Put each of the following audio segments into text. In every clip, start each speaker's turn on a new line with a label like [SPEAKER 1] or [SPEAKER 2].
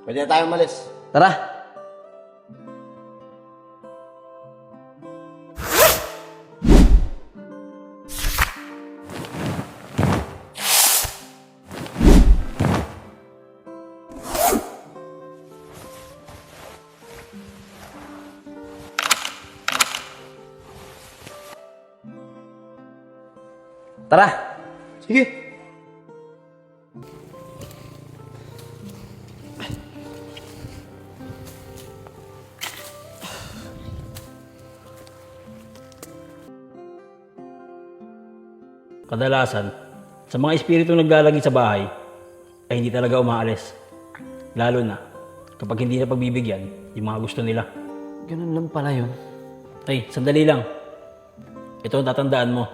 [SPEAKER 1] Pwede na tayo umalis.
[SPEAKER 2] Tara! Tara!
[SPEAKER 1] Sige.
[SPEAKER 3] Kadalasan, sa mga espiritu naglalagi sa bahay, ay hindi talaga umaalis. Lalo na kapag hindi na pagbibigyan yung mga gusto nila.
[SPEAKER 2] Ganun lang pala yun.
[SPEAKER 3] Ay, sandali lang. Ito ang tatandaan mo.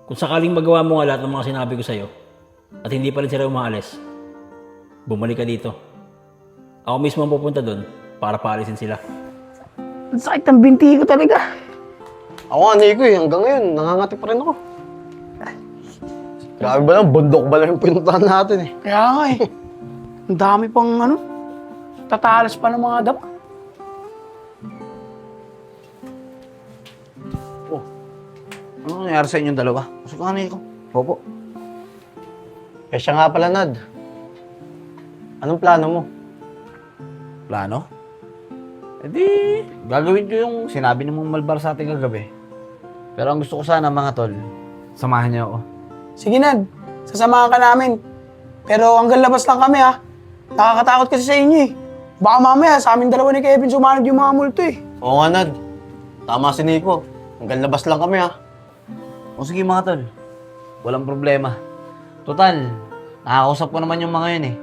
[SPEAKER 3] Kung sakaling magawa mo nga lahat ng mga sinabi ko sa'yo at hindi pa rin sila umaalis, bumalik ka dito. Ako mismo ang pupunta doon para paalisin sila.
[SPEAKER 4] Ang sakit ng binti ko talaga.
[SPEAKER 1] Ako nga, Nico eh. Hanggang ngayon, nangangati pa rin ako. Grabe ba lang, bundok ba lang yung pinuntahan natin eh.
[SPEAKER 4] Kaya nga eh. Ang dami pang tatalas pa ng mga dama.
[SPEAKER 2] Ano nangyari sa inyong dalawa? Gusto ka Nico? Opo.
[SPEAKER 1] Eh siya nga pala, Nad. Anong plano mo?
[SPEAKER 2] Plano? E di, gagawin ko yung sinabi ni Mang Malbar sa ating kagabi. Pero ang gusto ko sana mga tol, samahan niyo ako.
[SPEAKER 4] Sige Nad, sasamahan ka namin. Pero hanggang labas lang kami ha. Nakakatakot kasi sa inyo eh. Baka mamaya sa amin dalawa ni Kevin sumanod yung mga multo eh.
[SPEAKER 1] Oo nga, Nad. Tama si Nico. Hanggang labas lang kami ha.
[SPEAKER 2] O sige mga tol, walang problema. Total, nakakausap ko naman yung mga yun eh.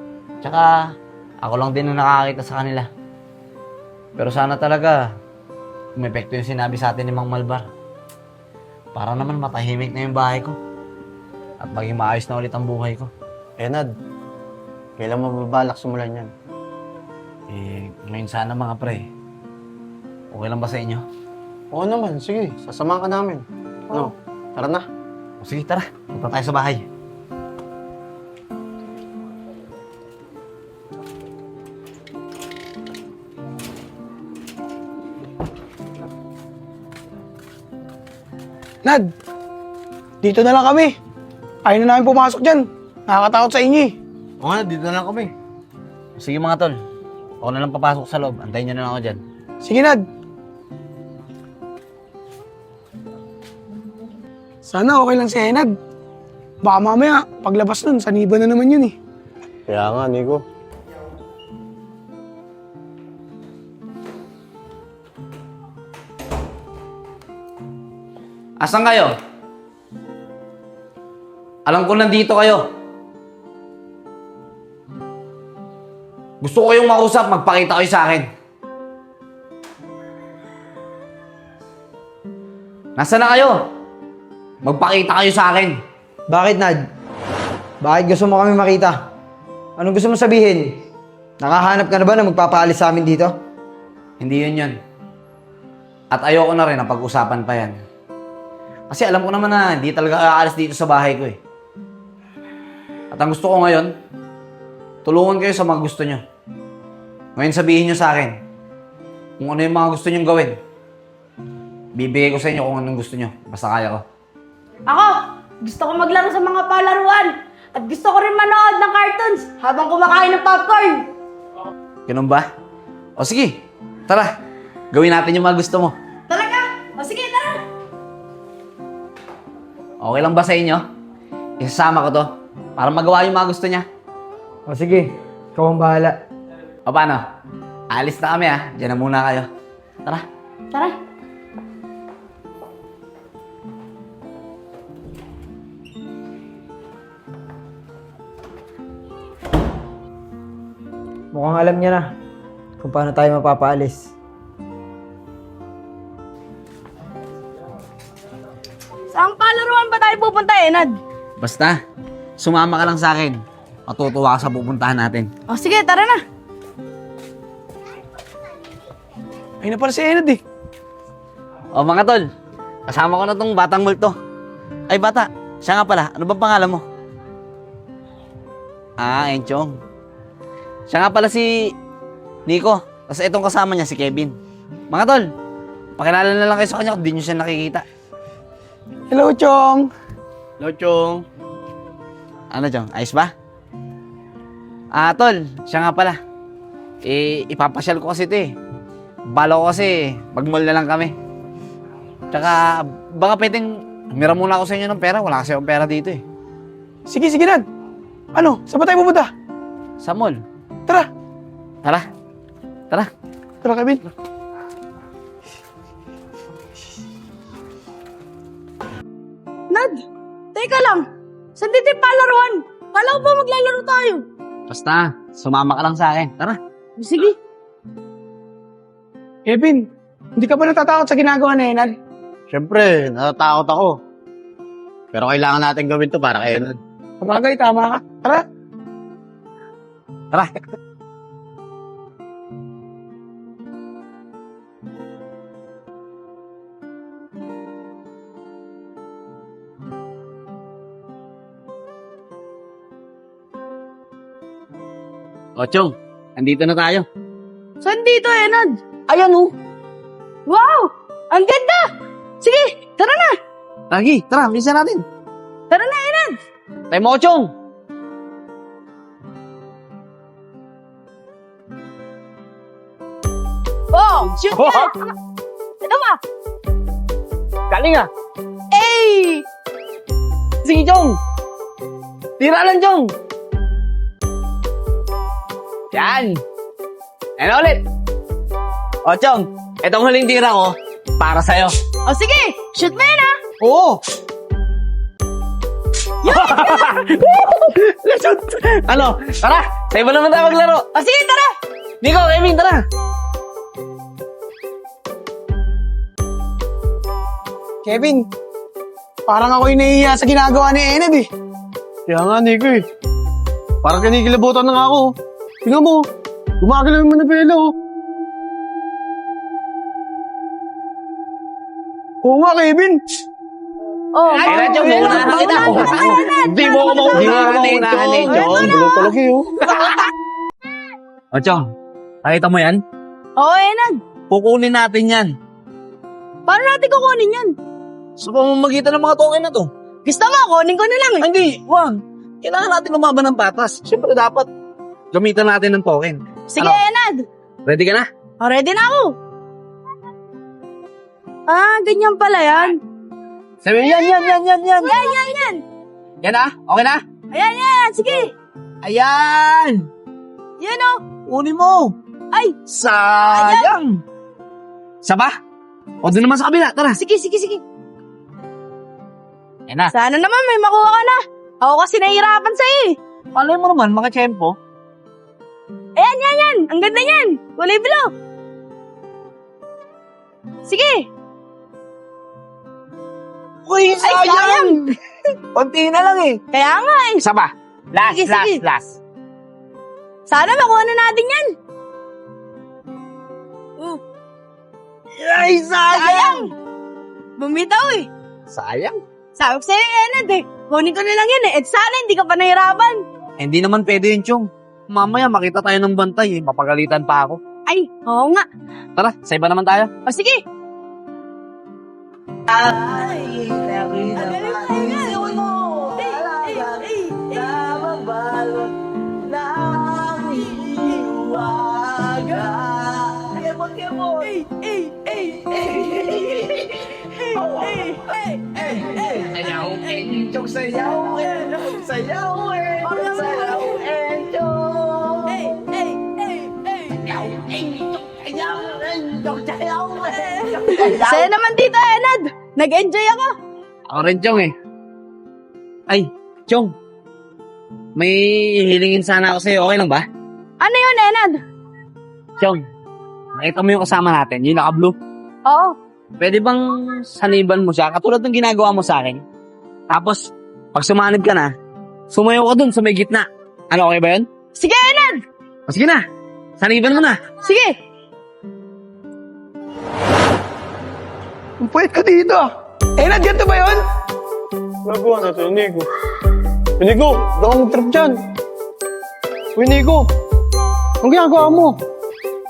[SPEAKER 2] Tsaka, ako lang din ang nakakita sa kanila. Pero sana talaga, umepekto yung sinabi sa atin ni Mang Malbar. Para naman matahimik na yung bahay ko. At maging maayos na ulit ang buhay ko.
[SPEAKER 1] Eh, Nad. Kailan mababalak simulan yan?
[SPEAKER 2] Eh, ngayon sana mga pre. Okay lang ba sa inyo?
[SPEAKER 1] Oo naman, sige. Sasamahan ka namin. Ano? Tara na.
[SPEAKER 2] O sige, tara. Punta tayo sa bahay.
[SPEAKER 4] Nad, dito na lang kami. Ayaw na namin pumasok dyan. Nakakatakot sa inyo eh.
[SPEAKER 1] Oo nga, dito na lang kami.
[SPEAKER 2] Sige mga tol. Ako na lang papasok sa loob. Antayin nyo na lang ako dyan.
[SPEAKER 4] Sige Nad. Sana okay lang si Enad. Baka mamaya, paglabas nun, saniba na naman yun eh.
[SPEAKER 1] Kaya nga, Nico.
[SPEAKER 2] Asan kayo? Alam ko nandito kayo. Gusto ko kayong mausap, magpakita kayo sa akin. Nasaan na kayo? Magpakita kayo sa akin.
[SPEAKER 5] Bakit, Nad? Bakit gusto mo kami makita? Anong gusto mo sabihin? Nakahanap ka na ba na magpapaalis sa amin dito?
[SPEAKER 2] Hindi yun yun. At ayoko na rin na pag-usapan pa yan. Kasi alam ko naman na hindi talaga aalis dito sa bahay ko eh. At ang gusto ko ngayon, tulungan kayo sa mga gusto nyo. Ngayon sabihin nyo sa akin kung ano yung mga gusto nyo gawin. Bibigay ko sa inyo kung anong gusto nyo. Basta kaya ko.
[SPEAKER 6] Ako, gusto ko maglaro sa mga palaruan. At gusto ko rin manood ng cartoons habang kumakain ng popcorn.
[SPEAKER 2] Ganun ba? O sige, tara. Gawin natin yung mga gusto mo.
[SPEAKER 6] Talaga? O sige, tara.
[SPEAKER 2] Okay lang ba sa inyo? Isasama ko to para magawa yung mga gusto niya.
[SPEAKER 5] O sige, ikaw ang bahala.
[SPEAKER 2] O paano? Alis na kami ha. Diyan na muna kayo. Tara.
[SPEAKER 6] Tara.
[SPEAKER 5] Mukhang alam niya na kung paano tayo mapapaalis.
[SPEAKER 6] Saan palaruan ba tayo pupunta, Enad?
[SPEAKER 2] Basta, sumama ka lang sa akin. Matutuwa ka sa pupuntahan natin.
[SPEAKER 6] O sige, tara na.
[SPEAKER 4] Ayun na pala si Enad eh.
[SPEAKER 2] O mga tol, kasama ko na tong batang multo. Ay bata, siya nga pala. Ano bang pangalan mo? Ah, Enchong. Siya nga pala si Nico. Tapos itong kasama niya, si Kevin. Mga tol, pakilala na lang kayo sa kanya kung di nyo siya nakikita.
[SPEAKER 4] Hello, Chong.
[SPEAKER 1] Lochong.
[SPEAKER 2] Ano, Chong? Ayos ba? Tol, siya nga pala. Ipapasyal ko kasi ito eh. Bala ko kasi, mag-mall na lang kami. Tsaka, baka pwedeng humira muna ako sa inyo ng pera. Wala kasi akong pera dito eh.
[SPEAKER 4] Sige, Nad. Ano, saan ba tayo pupunta?
[SPEAKER 2] Sa mall.
[SPEAKER 4] Tara.
[SPEAKER 2] Tara. Tara.
[SPEAKER 4] Tara, Kevin.
[SPEAKER 6] Nad, teka lang. Saan dito yung palaruan? Kala ko ba maglalaro tayo?
[SPEAKER 2] Basta, sumama ka lang sa akin. Tara.
[SPEAKER 6] Sige.
[SPEAKER 4] Kevin, hindi ka ba natatakot sa ginagawa ni Enad?
[SPEAKER 1] Siyempre, natatakot ako. Pero kailangan natin gawin to para kay Enad.
[SPEAKER 4] Sabagay, tama ka. Tara.
[SPEAKER 2] Tara. O, Chong, andito na tayo.
[SPEAKER 6] Saan dito, Enad?
[SPEAKER 2] Ayan oh.
[SPEAKER 6] Wow! Ang ganda! Sige, tara na!
[SPEAKER 2] Lagi, tara, bisa natin.
[SPEAKER 6] Tara na, Enad!
[SPEAKER 2] Tayo mo, Chong.
[SPEAKER 6] Oh, shoot ka! Ito ba?
[SPEAKER 2] Galing ah.
[SPEAKER 6] Hey!
[SPEAKER 2] Sige, Chong. Tira lang, Chong. Yan. Yan ulit. O, Chong, itong huling tira ko, para sa'yo.
[SPEAKER 6] O sige, shoot mo yan, ha?
[SPEAKER 2] Oo. Shoot. Ano? Tara, sa iba naman tayo maglaro.
[SPEAKER 6] O sige, tara!
[SPEAKER 2] Nico, Kevin, tara.
[SPEAKER 4] Kevin, parang ako yung nahihiya sa ginagawa ni Enad eh.
[SPEAKER 1] Kaya nga, Nico eh. Parang kinikilabutan na nga ako. Tingnan mo, gumagalaw yung manabela oh.
[SPEAKER 4] Oo nga, Kevin.
[SPEAKER 6] Oh,
[SPEAKER 2] Ay, Radyo, maunahan na kita.
[SPEAKER 1] Hindi mo ako maunahan eh, Chong. Gulo talaga yun.
[SPEAKER 2] O, Chong, nakita mo yan?
[SPEAKER 6] Oo, Enad.
[SPEAKER 2] Kukunin natin yan.
[SPEAKER 6] Paano natin kukunin yan?
[SPEAKER 2] Sa pamamagitan ng mga token na to.
[SPEAKER 6] Gusto mo, kunin ko na lang eh.
[SPEAKER 2] Hindi, wag. Kailangan natin lumaban ng patas. Siyempre dapat gamitan natin ng token.
[SPEAKER 6] Sige,
[SPEAKER 2] Ano?
[SPEAKER 6] Enad.
[SPEAKER 2] Ready ka na?
[SPEAKER 6] O, ready na ako. Ganyan pala yan.
[SPEAKER 2] Sabi mo, yan.
[SPEAKER 6] Yan.
[SPEAKER 2] Yan ah, okay na?
[SPEAKER 6] Ayan, sige.
[SPEAKER 2] Ayan!
[SPEAKER 6] Yan o.
[SPEAKER 2] Kunin mo!
[SPEAKER 6] Ay,
[SPEAKER 2] Sayang! Saba? O doon naman sa kabila, tara.
[SPEAKER 6] sige.
[SPEAKER 2] Yan na.
[SPEAKER 6] Sana naman may makuha ka na. Ako kasi nahihirapan sa'yo eh.
[SPEAKER 2] Palay mo naman, mga tiyempo.
[SPEAKER 6] Ayan. Ang ganda niyan. Kulay blue. Sige.
[SPEAKER 2] Uy,
[SPEAKER 6] sayang!
[SPEAKER 2] Konti na lang eh.
[SPEAKER 6] Kaya nga eh.
[SPEAKER 2] Saba.
[SPEAKER 6] Sige, sige.
[SPEAKER 2] Last.
[SPEAKER 6] Sana makuha na natin yan.
[SPEAKER 2] Ay,
[SPEAKER 6] Sayang. Bumitaw eh.
[SPEAKER 2] Sayang?
[SPEAKER 6] Sabi ko sa'yo, Enad eh. Kunin ko na lang yan eh. At sana hindi ka pa nahirapan.
[SPEAKER 2] Hindi naman pwede yun, Chong. Mamaya makita tayo ng bantay eh. Mapagalitan pa ako.
[SPEAKER 6] Ay, oo nga.
[SPEAKER 2] Tara, sa iba naman tayo.
[SPEAKER 6] O sige. Saya naman dito, Enad. Nag-enjoy ako.
[SPEAKER 2] Ako rin, Chong eh. Ay, Chong. May hilingin sana ako sa'yo. Okay lang ba?
[SPEAKER 6] Ano yun, Enad?
[SPEAKER 2] Chong, nakita mo yung kasama natin, yung naka-blue.
[SPEAKER 6] Oo.
[SPEAKER 2] Pwede bang saniban mo siya, katulad ng ginagawa mo sa akin? Tapos, pag sumanib ka na, sumayaw ka dun sa may gitna. Ano, okay ba yun?
[SPEAKER 6] Sige, Enad.
[SPEAKER 2] O sige na, saniban mo na.
[SPEAKER 6] Sige.
[SPEAKER 4] Ang puwet ka dito ah. Enad, ganito ba yun?
[SPEAKER 1] Gagawa na to, Nico. Nico, baka mag-trip dyan. Uy, Nico. Anong ginagawa mo?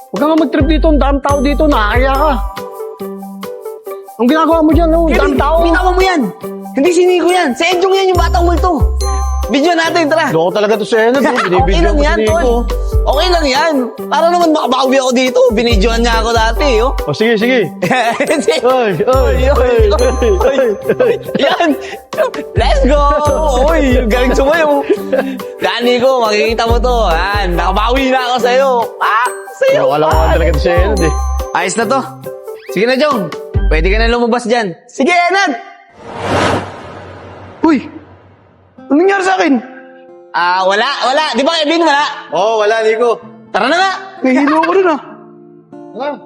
[SPEAKER 1] Huwag ka nga mag-trip dito. Ang dami tao dito. Nakakaya ka. Anong ginagawa mo dyan? Ang dami tao.
[SPEAKER 2] Bitawa mo yan! Hindi si Nico yan! Si Enjong yan yung batang multo! Video natin, tara!
[SPEAKER 1] Loko talaga to sa Enad.
[SPEAKER 2] Okay
[SPEAKER 1] Binibidyo
[SPEAKER 2] lang
[SPEAKER 1] ko
[SPEAKER 2] yan,
[SPEAKER 1] si
[SPEAKER 2] tol.
[SPEAKER 1] Nico.
[SPEAKER 2] Okay lang yan. Para naman makabawi ako dito. Binidyoan niya ako dati, oh.
[SPEAKER 1] O sige, sige. Oy, oy, oy, oy.
[SPEAKER 2] Yan! Let's go! Uy, galing sumayo. Yan, Nico, makikita mo to. Yan, nakabawi na ako sa'yo. Sa'yo.
[SPEAKER 1] Kalokohan talaga to sa Enad eh.
[SPEAKER 2] Ayos na to. Sige na, Jong. Pwede ka na lumabas dyan.
[SPEAKER 4] Sige, Enad! Uy! Anong nangyari sa akin?
[SPEAKER 2] Wala. Di ba, Kevin, wala?
[SPEAKER 1] Oo, wala, Nico.
[SPEAKER 2] Tara na nga.
[SPEAKER 4] Nahilo ko rin ah.
[SPEAKER 1] Wala.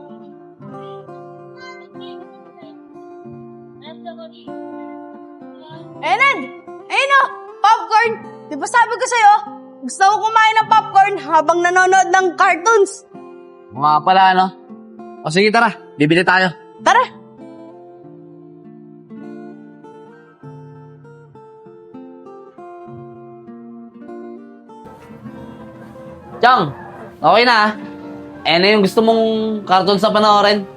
[SPEAKER 6] Enad! Ayun o! Popcorn! Di ba sabi ko sa'yo, gusto ko kumain ng popcorn habang nanonood ng cartoons.
[SPEAKER 2] Mga pala, ano? O sige, tara. Bibili tayo.
[SPEAKER 6] Tara!
[SPEAKER 2] Chong, okay na, na yung gusto mong cartoon sa panoorin?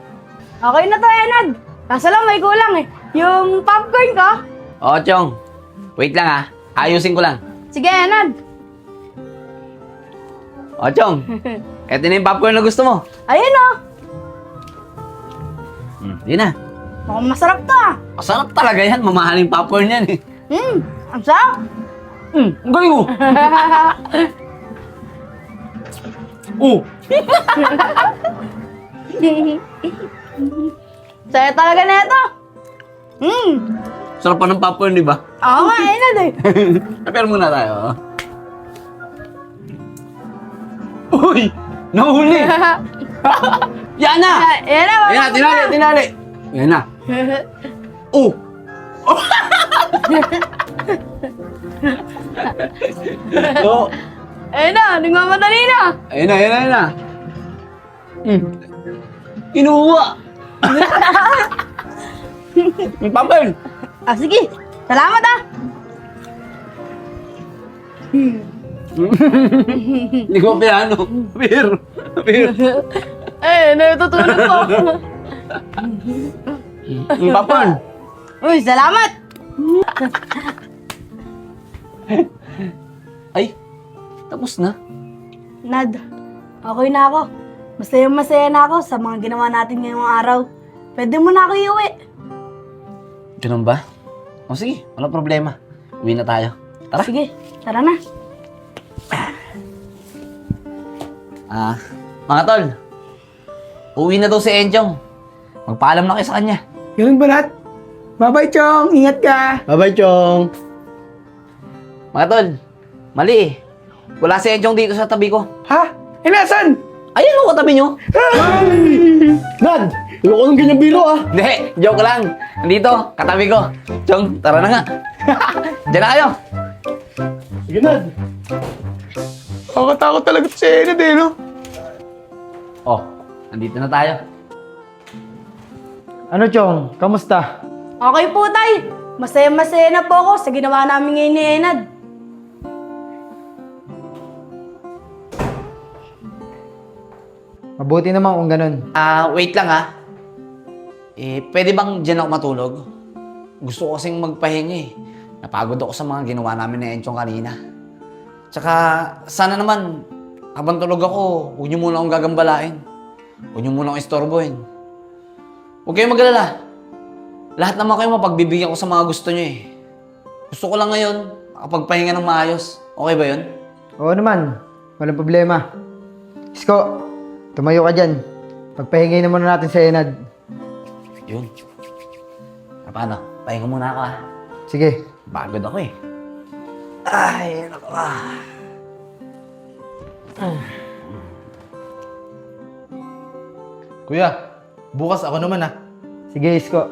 [SPEAKER 6] Okay na to, Enad. Kaso lang, may kulang eh. Yung popcorn ko.
[SPEAKER 2] Oo, Chong. Wait lang, ayusin ko lang.
[SPEAKER 6] Sige, Enad.
[SPEAKER 2] O, Chong. Eto na yung popcorn na gusto mo.
[SPEAKER 6] Ayun o.
[SPEAKER 2] Yun na.
[SPEAKER 6] Mukhang masarap to ah.
[SPEAKER 2] Masarap talaga yan. Mamahaling popcorn yan eh.
[SPEAKER 6] Ang sarap.
[SPEAKER 2] Ang galing mo.
[SPEAKER 6] Saya talaga na ito.
[SPEAKER 2] Sarap pa ng popcorn, di ba?
[SPEAKER 6] Oo nga, Enad eh.
[SPEAKER 2] Prepare muna tayo. Uy! Nahuli! Yan na!
[SPEAKER 6] Yan na,
[SPEAKER 2] Yan na, tinali! Yan na. Oh! Oh!
[SPEAKER 6] Ayun na, nagmamadali na.
[SPEAKER 2] Ayun na. Kinuha! Yung popcorn!
[SPEAKER 6] Sige. Salamat ah.
[SPEAKER 2] Hindi ko piano. Beer!
[SPEAKER 6] Natutulog ko.
[SPEAKER 2] Yung popcorn!
[SPEAKER 6] Uy, salamat.
[SPEAKER 2] Ay! Tapos na.
[SPEAKER 6] Nad, okay na ako. Masaya na ako sa mga ginawa natin ngayong araw. Pwede mo na ako iuwi.
[SPEAKER 2] Ganun ba? O sige, walang problema. Uwi na tayo. Tara.
[SPEAKER 6] Sige, tara na.
[SPEAKER 2] Mga tol. Uwi na daw si Enjong. Magpaalam na kayo sa kanya.
[SPEAKER 4] Ganun ba lahat? Bye-bye, Chong. Ingat ka.
[SPEAKER 1] Bye-bye, Chong.
[SPEAKER 2] Mga tol, mali eh. Wala si Enjong dito sa tabi ko.
[SPEAKER 4] Ha? Eh, nasan?
[SPEAKER 2] Ayan o, katabi nyo.
[SPEAKER 1] Nad! Ayoko ng ganyan biro ah.
[SPEAKER 2] Hindi, joke lang. Nandito, katabi ko. Chong, tara na nga. Diyan na kayo.
[SPEAKER 1] Sige, Nad.
[SPEAKER 4] Nakakatakot talaga si Enad eh, no?
[SPEAKER 2] Oh, nandito na tayo.
[SPEAKER 5] Ano, Chong? Kamusta?
[SPEAKER 6] Okay po, tay. Masaya na po ako sa ginawa namin ngayon ni Enad.
[SPEAKER 5] Mabuti naman kung ganun.
[SPEAKER 2] Wait lang pwede bang dyan ako matulog? Gusto ko kasing magpahinga eh. Napagod ako sa mga ginawa namin ni Enchong kanina. Tsaka, sana naman, habang tulog ako, huwag niyo muna akong gagambalain. Huwag niyo muna akong istorbohin. Huwag kayong mag-alala. Lahat naman kayo mapagbibigyan ko sa mga gusto niyo eh. Gusto ko lang ngayon, makapagpahinga ng maayos. Okay ba yun?
[SPEAKER 5] Oo naman. Walang problema. Isko, tumayo ka dyan. Pagpahingay na muna natin sa Enad.
[SPEAKER 2] Yun. Paano? Pahinga muna ako
[SPEAKER 5] Sige.
[SPEAKER 2] Pagod ako eh. Ay, naku
[SPEAKER 7] Kuya, bukas ako naman
[SPEAKER 5] Sige, Isko.